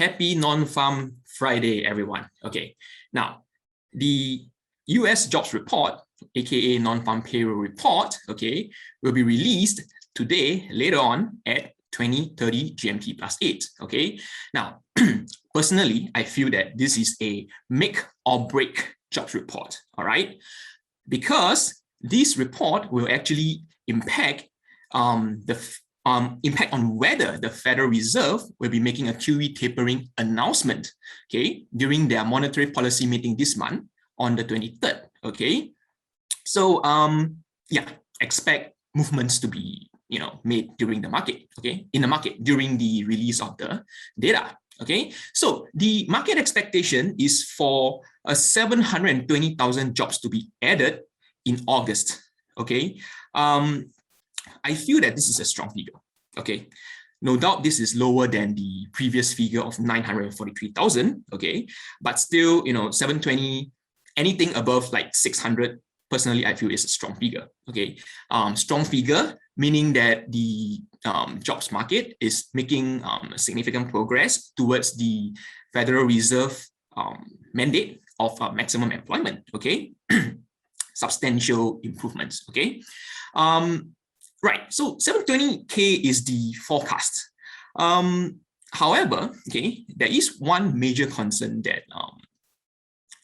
Happy Non-Farm Friday, everyone. Okay, now the US jobs report, aka non-farm payroll report, okay, will be released today, later on at 20:30 GMT +8. Okay, now personally, I feel that this is a make or break jobs report. All right, because this report will actually impact impact on whether the Federal Reserve will be making a QE tapering announcement, okay, during their monetary policy meeting this month on the 23rd. Okay, so yeah, expect movements to be made during the market, okay, in the market during the release of the data. Okay, so the market expectation is for 720,000 jobs to be added in August. Okay, I feel that this is a strong figure. Okay, no doubt this is lower than the previous figure of 943,000. Okay, but still, 720, anything above like 600, personally, I feel is a strong figure. Okay, strong figure meaning that the jobs market is making significant progress towards the Federal Reserve mandate of maximum employment. Okay, substantial improvements. Okay, right. So 720K is the forecast. However, okay, there is one major concern that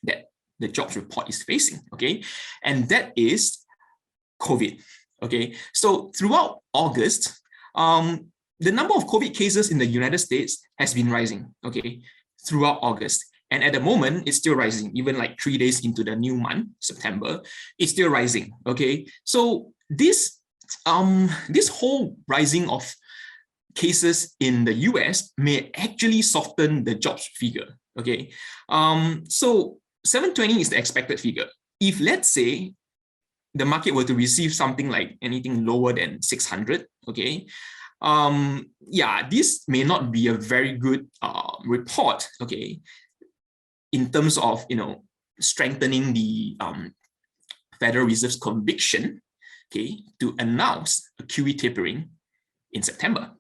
that the jobs report is facing. Okay, and that is COVID. Okay, so throughout August, the number of COVID cases in the United States has been rising. Okay, throughout August. And at the moment, it's still rising. Even like 3 days into the new month, September, it's still rising. Okay, so this whole rising of cases in the US may actually soften the jobs figure. Okay, so 720 is the expected figure. If let's say the market were to receive something like anything lower than 600, okay, yeah, this may not be a very good report. Okay, in terms of strengthening the Federal Reserve's conviction, okay, to announce a QE tapering in September.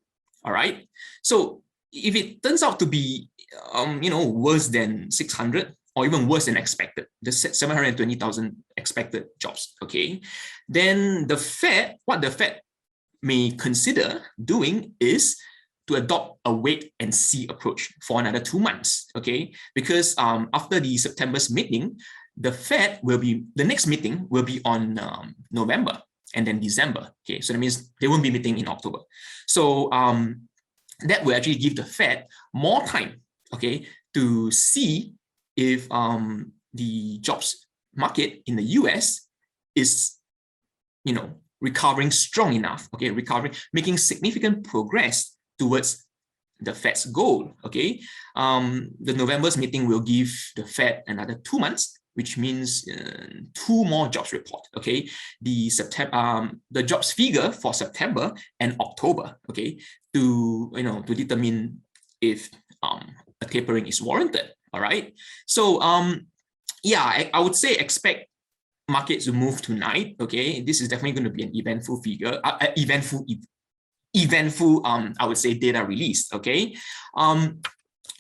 All right. So if it turns out to be worse than 600 or even worse than expected, the 720,000 expected jobs, okay, then what the Fed may consider doing is to adopt a wait and see approach for another 2 months, okay? Because after the September's meeting, the next meeting will be on November and then December, okay? So that means they won't be meeting in October. So that will actually give the Fed more time, okay, to see if the jobs market in the US is, recovering strong enough, okay, making significant progress towards the Fed's goal. Okay, the November's meeting will give the Fed another 2 months, which means 2 more jobs report. Okay, the jobs figure for September and October. Okay, to determine if a tapering is warranted. All right, so yeah, I would say expect markets to move tonight. Okay, this is definitely going to be an eventful figure, eventful I would say data release. Okay,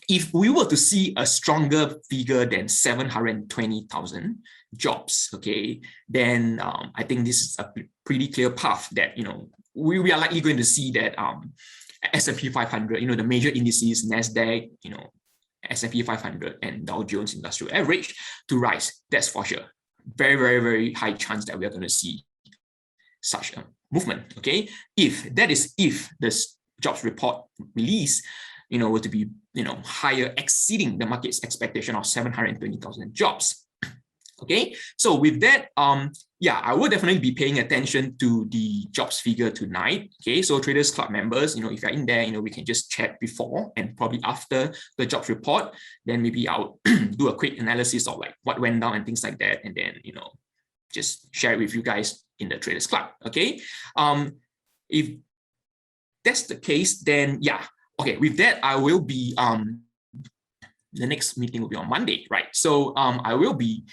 if we were to see a stronger figure than 720,000 jobs, okay, then I think this is a pretty clear path that we are likely going to see that S&P 500, the major indices, Nasdaq, S&P 500 and Dow Jones Industrial Average to rise. That's for sure. Very, very, very high chance that we are going to see such a movement. Okay, if the jobs report release were to be higher, exceeding the market's expectation of 720,000 jobs. Okay, so with that, yeah, I will definitely be paying attention to the jobs figure tonight. Okay, so Traders Club members, if you're in there, we can just chat before and probably after the jobs report. Then maybe I'll do a quick analysis of like what went down and things like that, and then just share it with you guys in the Traders Club. Okay, if that's the case, then yeah, okay. With that, I will be the next meeting will be on Monday, right? So I will be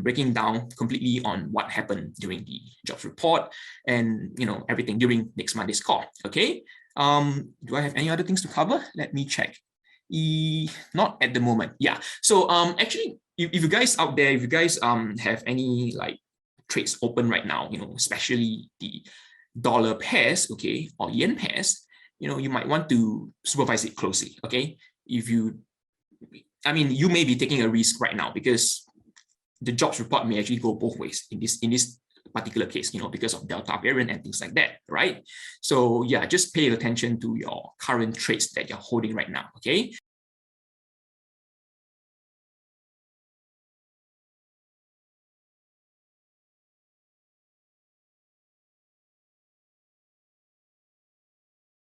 breaking down completely on what happened during the jobs report and everything during next Monday's call. Okay. Do I have any other things to cover? Let me check. Not at the moment. Yeah. So actually, if you guys out there, if you guys have any like trades open right now, especially the dollar pairs, okay, or yen pairs, you might want to supervise it closely. Okay. You may be taking a risk right now because the jobs report may actually go both ways in this particular case, because of Delta variant and things like that, right? So yeah, just pay attention to your current trades that you're holding right now, okay?